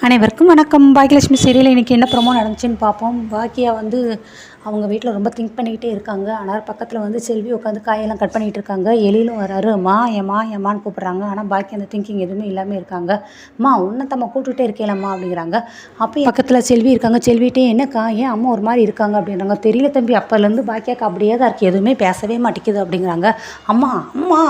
அனைவருக்கும் வணக்கம். பாக்கியலட்சுமி சீரியல் இன்றைக்கி என்ன ப்ரோமோ நடந்துச்சுன்னு பார்ப்போம். பாக்கியா அவங்க வீட்டில் ரொம்ப திங்க் பண்ணிக்கிட்டே இருக்காங்க. ஆனால் பக்கத்தில் செல்வி உட்காந்து காயெல்லாம் கட் பண்ணிகிட்டு இருக்காங்க. எழிலும் வராரு. ஏமான்னு கூப்பிட்றாங்க. ஆனால் பாக்கி அந்த திங்கிங் எதுவுமே இல்லாமல் இருக்காங்க. உன்னத்தம்மா கூப்பிட்டுட்டே இருக்கேலம்மா அப்படிங்கிறாங்க. அப்போ பக்கத்தில் செல்வி இருக்காங்க. செல்விட்டே என்னக்கா ஏன் அம்மா ஒரு மாதிரி இருக்காங்க அப்படின்றாங்க. தெரியல தம்பி, அப்போலேருந்து பாக்கியாக்கா அப்படியே தான் இருக்குது, எதுவுமே பேசவே மாட்டேங்குது அப்படிங்கிறாங்க. அம்மா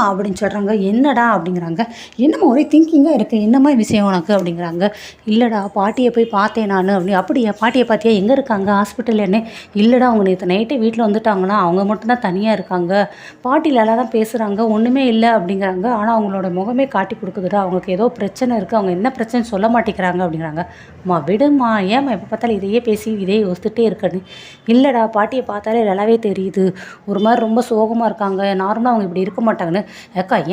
அப்படின்னு சொல்கிறாங்க. என்னடா அப்படிங்கிறாங்க. என்னம்மா ஒரே திங்கிங்காக இருக்குது, என்ன மாதிரி விஷயம் உனக்கு அப்படிங்கிறாங்க. இல்லைடா பாட்டியை போய் பார்த்தேன் நான் அப்படியா பாட்டியை பார்த்தியா, எங்கே இருக்காங்க ஹாஸ்பிட்டல்னு? இல்லை அவங்க நேற்று நைட்டே வீட்டில் வந்துட்டாங்கன்னா அவங்க மட்டும்தான் தனியாக இருக்காங்க, பாட்டியில் எல்லாம் தான் பேசுகிறாங்க, ஒன்றுமே இல்லை அப்படிங்கிறாங்க. ஆனால் அவங்களோட முகமே காட்டி கொடுக்குதுடா, அவங்களுக்கு ஏதோ பிரச்சனை இருக்குது, அவங்க என்ன பிரச்சனை சொல்ல மாட்டேங்கிறாங்க அப்படிங்கிறாங்க. விடுமா, ஏம்மா எப்போ பார்த்தாலும் இதையே பேசி இதே யோசிச்சுட்டே இருக்கன்னு. இல்லைடா பாட்டியை பார்த்தாலே நல்லாவே தெரியுது, ஒரு மாதிரி ரொம்ப சோகமாக இருக்காங்க, நார்மலாக அவங்க இப்படி இருக்க மாட்டாங்கன்னு.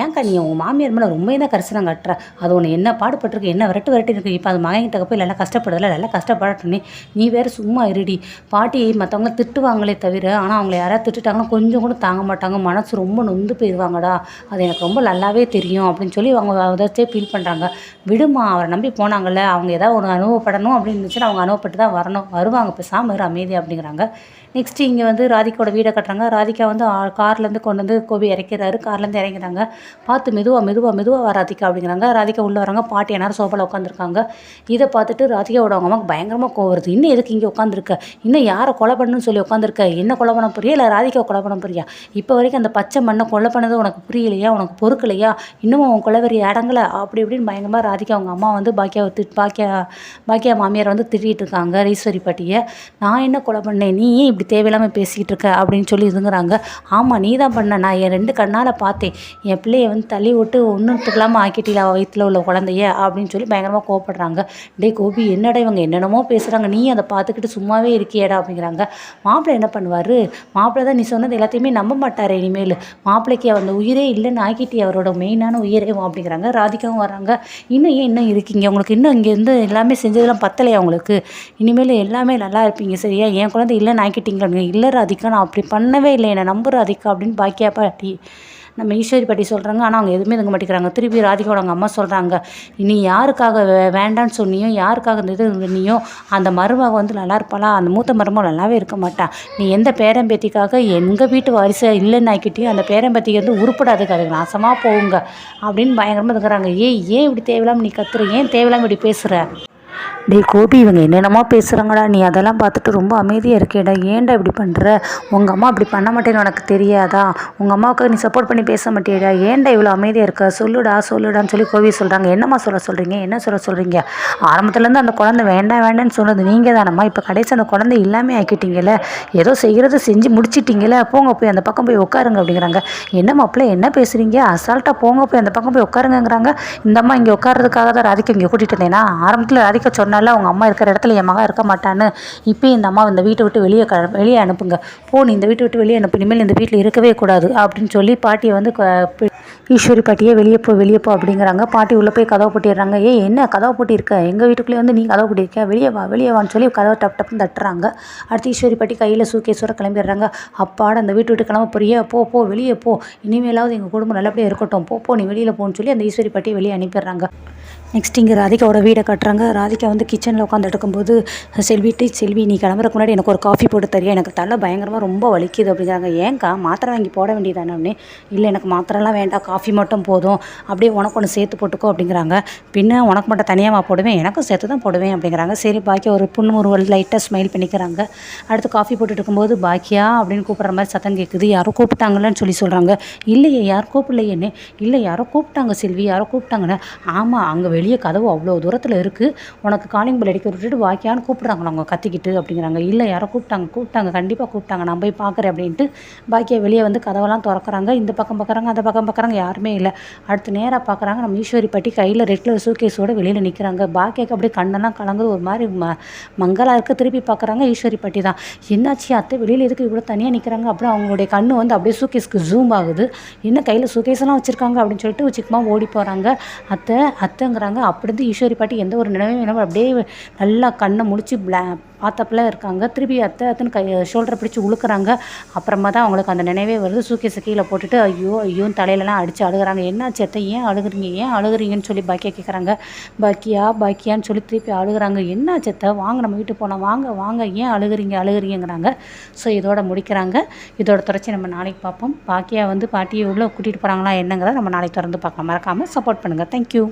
ஏன்க்கா நீ உங்கள் மாமியார் மேலே ரொம்ப தான் கரிசனம் கட்டுற, அது ஒன்று என்ன பாடுபட்டிருக்கு, என்ன விரட்டி இருக்கு, இப்போ அது மகன்கிட்ட போய் நல்லா கஷ்டப்படுதில்ல, நல்லா கஷ்டப்படட்டுன்னு நீ வேறு சும்மா இருடி. பாட்டி மற்றவங்க திட்டுவாங்களே தவிர, ஆனால் அவங்கள யாராவது திட்டுட்டாங்கன்னா கொஞ்சம் கூட தாங்க மாட்டாங்க, மனசு ரொம்ப நொந்து போயிடுவாங்கடா, அது எனக்கு ரொம்ப நல்லாவே தெரியும் அப்படின்னு சொல்லி அவங்க அதாச்சே ஃபீல் பண்ணுறாங்க. விடுமா, அவரை நம்பி போனாங்கல்ல, அவங்க ஏதாவது ஒன்று அனுபவப்படணும் அப்படின்னு இருந்துச்சுன்னா அவங்க அனுபவப்பட்டு தான் வருவாங்க, பேசாமல் அமைதி அப்படிங்கிறாங்க. நெக்ஸ்ட்டு இங்கே ராதிகாவோட வீடை கட்டுறாங்க. ராதிகா கார்லேருந்து கொண்டு வந்து கோபி இறக்கிறாரு. கார்லேருந்து இறங்கிறாங்க. பார்த்து மெதுவாக ராதிகா அப்படிங்கிறாங்க. ராதிகா உள்ளே வராங்க. பாட்டி எல்லாரும் சோஃபாவில் உட்காந்துருக்காங்க. இதை பார்த்துட்டு ராதிகாவோட அவங்க அம்மாவுக்கு பயங்கரமாக கோவம் வருது. இன்னும் எதுக்கு இங்கே உட்காந்துருக்க, இன்னும் யாரை கொலை பண்ணணும்னு சொல்லி உட்காந்துருக்க, என்ன கொலை பண்ண போறியா இல்லை ராதிகாவை கொலை பண்ண போறியா? இப்போ வரைக்கும் அந்த பச்சை மண்ணை கொலை பண்ணது உனக்கு புரியலையா, உனக்கு பொறுக்கலையா, இன்னும் உன் கொலைவரி அடங்கலை அப்படி இப்படின்னு பயங்கரமாக ராதிகா அவங்க அம்மா பாக்கியா மாமியார் திட்டிகிட்டு இருக்காங்க. ஈஸ்வரி பாட்டியை. நான் என்ன கொலை பண்ணேன், நீ ஏன் இப்படி தேவையில்லாமல் பேசிக்கிட்டு இருக்க அப்படின்னு சொல்லி இதுங்கிறாங்க. ஆமாம் நீ தான் பண்ண, நான் என் 2 கண்ணால் பார்த்தேன், என் பிள்ளையை தள்ளி விட்டு ஒன்றுத்துக்கலாமல் ஆக்கிட்டீங்களா வயிற்றில் உள்ள குழந்தைய அப்படின்னு சொல்லி பயங்கரமாக கோவப்படுறாங்க. டே கோபி, என்னடா இவங்க என்னென்னமோ பேசுகிறாங்க, நீ அதை பார்த்துக்கிட்டு சும்மாவே இருக்கியடா அப்படிங்கிறாங்க. மாப்பிள்ளை என்ன பண்ணுவார், மாப்பிள்ளை தான் நீ சொன்னது எல்லாத்தையுமே நம்ப மாட்டார், இனிமேல் மாப்பிள்ளைக்கு அந்த உயிரே இல்லைன்னு ஆக்கிட்டு அவரோட மெயினான உயிரே அப்படிங்கிறாங்க. ராதிகாவும் வராங்க. இன்னும் இருக்கீங்க, உங்களுக்கு இன்னும் இங்கேருந்து எல்லாமே செஞ்சதெல்லாம் பத்தலையா உங்களுக்கு, இனிமேல் எல்லாமே நல்லா இருப்பீங்க சரியா, என் குழந்தை இல்லைன்னு ஆக்கிட்டீங்க. இல்லை ராதிகா, நான் அப்படி பண்ணவே இல்லை, என்னை நம்பு ராதிகா அப்படின்னு பாக்கியா பாட்டி நம்ம ஈஸ்வரி பாட்டி சொல்கிறாங்க. ஆனால் அவங்க எதுவுமே தங்க மாட்டேங்கிறாங்க. திருப்பி ராதிகாவோட அவங்க அம்மா சொல்கிறாங்க, நீ யாருக்காக வேண்டான்னு சொன்னியோ, யாருக்காக இந்த இது சொன்னியோ, அந்த மருமக நல்லா இருப்பாளா, அந்த மூத்த மருமக நல்லாவே இருக்க மாட்டா, நீ எந்த பேரம்பேத்திக்காக எங்கள் வீட்டு வாரிசை இல்லைன்னு ஆக்கிட்டியோ அந்த பேரம்பேத்திக்கு உருப்படாதுக்கு, அதுக்கு நாசமாக போகுங்க அப்படின்னு பயங்கரமாக இருக்கிறாங்க. ஏன் இப்படி தேவையில்லாமல் நீ கத்துற, ஏன் தேவையில்லாமல் இப்படி பேசுகிற? டே கோபி, இவங்க என்னென்னமோ பேசுகிறாங்கடா, நீ அதெல்லாம் பார்த்துட்டு ரொம்ப அமைதியாக இருக்கேடா, ஏன்டா இப்படி பண்ணுற, உங்கள் அம்மா அப்படி பண்ண மாட்டேன்னு உனக்கு தெரியாதா, உங்கள் அம்மாவுக்கு நீ சப்போர்ட் பண்ணி பேச மாட்டேடா, ஏன்டா இவ்வளோ அமைதியாக இருக்க, சொல்லுடான்னு சொல்லி கோபி சொல்கிறாங்க. என்னம்மா சொல்கிறீங்க, என்ன சொல்கிறீங்க, ஆரம்பத்துலேருந்து அந்த குழந்தை வேண்டான்னு சொன்னது நீங்கள் தானம்மா, இப்போ கடைசி அந்த குழந்தை இல்லாமல் ஆக்கிட்டீங்கல்ல, ஏதோ செய்கிறத செஞ்சு முடிச்சிட்டிங்களே, போங்க போய் அந்த பக்கம் போய் உட்காருங்க அப்படிங்கிறாங்க. என்ன மாப்பிள்ளை என்ன பேசுகிறீங்க, அசால்ட்டாக போங்க போய் அந்த பக்கம் போய் உட்காருங்கிறாங்க. இந்த அம்மா இங்கே உட்காரதுக்காக தான் ராதிகா இங்கே கூட்டிகிட்டு இருந்தேன்னா, ஆரம்பத்தில் ராதிகா சொன்னால அவங்க அம்மா இருக்கிற இடத்துல என் மகன் இருக்க மாட்டான்னு, இப்போ இந்த அம்மா இந்த வீட்டை விட்டு வெளியே அனுப்புங்க, நீ இந்த வீட்டை விட்டு வெளியே அனுப்பு, இனிமேல் இந்த வீட்டில் இருக்கவே கூடாது அப்படின்னு சொல்லி பாட்டியை ஈஸ்வரி பாட்டியே வெளியே போ அப்படிங்கிறாங்க. பாட்டி உள்ளே போய் கதவை பூட்டிடுறாங்க. என்ன கதவை பூட்டியிருக்க, எங்கள் வீட்டுக்குள்ளே நீ கதவை பூட்டியிருக்க, வெளியே வான்னு சொல்லி கதவை டப்புன்னு தட்டுறாங்க. அடுத்து ஈஸ்வரி பாட்டி கையில் சூக்கேஸோட கிளம்பிடுறாங்க. அப்பாட அந்த வீட்டு விட்டு கிளம்ப போறியா, போ வெளியே போ, இனிமேலாவது எங்கள் குடும்பம் நல்லபடியாக இருக்கட்டும், போ நீ வெளியில் போன்னு சொல்லி அந்த ஈஸ்வரி பாட்டியை வெளியே அனுப்பிடுறாங்க. நெக்ஸ்ட் இங்கே ராதிகாவோட வீடை கட்டுறாங்க. ராதிகா கிச்சனில் உட்காந்துட்டு இருக்கும்போது செல்வி நீ கிளம்புறக்கு முன்னாடி எனக்கு ஒரு காஃபி போட்டு தரியா, எனக்கு தலை பயங்கரமாக ரொம்ப வலிக்குது அப்படிங்கிறாங்க. ஏன்க்கா மாத்திரை வாங்கி போட வேண்டியதானே அப்படின்னு. இல்லை எனக்கு மாத்திரைலாம் வேண்டாம், காஃபி மட்டும் போதும், அப்படியே உனக்கு ஒன்று சேர்த்து போட்டுக்கோ அப்படிங்கிறாங்க. பின்ன உனக்கு மட்டும் தனியாக போடுவேன், எனக்கும் சேர்த்து தான் போடுவேன் அப்படிங்கிறாங்க. சரி பாக்கியா ஒரு புன்முறுவல் லைட்டாக ஸ்மைல் பண்ணிக்கிறாங்க. அடுத்து காஃபி போட்டுட்டு இருக்கும்போது பாக்கியா அப்படின்னு கூப்பிட்ற மாதிரி சத்தம் கேட்குது. யாரோ கூப்பிட்டாங்கன்னு சொல்லி சொல்கிறாங்க. இல்லையே யாரும் கூப்பிடலையேன்னு. இல்லை யாரோ கூப்பிட்டாங்க செல்வி, யாரோ கூப்பிட்டாங்கன்னு. ஆமாம் அங்கே வெளியே கதவு அவ்வளோ தூரத்தில் இருக்குது, உனக்கு காலிங் பெல் அடிக்க விட்டுட்டு வாக்கியான்னு கூப்பிட்றாங்களா அவங்க கத்திக்கிட்டு அப்படிங்கிறாங்க. இல்லை யாரோ கூப்பிட்டாங்க கண்டிப்பாக கூப்பிட்டாங்க, நான் போய் பார்க்குறேன் அப்படின்ட்டு பாக்கியா வெளியே கதவெல்லாம் திறக்கிறாங்க. இந்த பக்கம் பார்க்குறாங்க, அந்த பக்கம் பார்க்குறாங்க, யாருமே இல்லை. அடுத்து நேராக பார்க்குறாங்க, நம்ம ஈஸ்வரி பாட்டி கையில் ரெட் கலர் சூட்கேஸோடு வெளியில் நிற்கிறாங்க. பாக்கியாவுக்கு அப்படியே கண்ணெல்லாம் கலங்குது, ஒரு மாதிரி மங்கலாக இருக்க. திருப்பி பார்க்குறாங்க, ஈஸ்வரி பாட்டி தான். என்னாச்சு அத்தை வெளியில் எதுக்கு இவ்வளோ தனியாக நிற்கிறாங்க, அப்புறம் அவங்களுடைய கண்ணு அப்படியே சூட்கேஸ்க்கு ஜூம் ஆகுது. என்ன கையில் சூட்கேஸ்லாம் வச்சுருக்காங்க அப்படின்னு சொல்லிட்டு சிக்கமாக ஓடி போகிறாங்க. அத்தைங்கிறாங்க. பார்க்குறாங்க. அப்படி இருந்து ஈஸ்வரி பாட்டி எந்த ஒரு நினைவும் இல்லாமல் அப்படியே நல்லா கண்ணை முழிச்சு பார்த்தாப்புல இருக்காங்க. திருப்பி அத்தை அத்தைன்னு ஷோல்டரை பிடிச்சி உழுக்குறாங்க. அப்புறமா தான் அவங்களுக்கு அந்த நினைவே வருது. சூக்கேஸை கீழே போட்டுட்டு ஐயோ ஐயோன்னு தலையிலலாம் அடித்து அழுகுறாங்க. என்னாச்சு அத்தை, ஏன் அழுகுறீங்க, ஏன் அழுகுறீங்கன்னு சொல்லி பாக்கியா கேட்குறாங்க. பாக்கியான்னு சொல்லி திருப்பி அழுகுறாங்க. என்னாச்சு அத்தை, வாங்க நம்ம வீட்டுக்கு போகலாம், வாங்க வாங்க, ஏன் அழுகுறீங்கிறாங்க. ஸோ இதோட முடிக்கிறாங்க. இதோட தொடர்ச்சி நம்ம நாளைக்கு பார்ப்போம். பாக்கியா வந்து பாட்டியை உள்ளே கூட்டிகிட்டு போகிறாங்களா என்னங்கிறத நம்ம நாளைக்கு திறந்து பார்க்கலாம். மறக்காமல் சப்போர்ட் பண்ணுங்கள். தேங்க்யூ.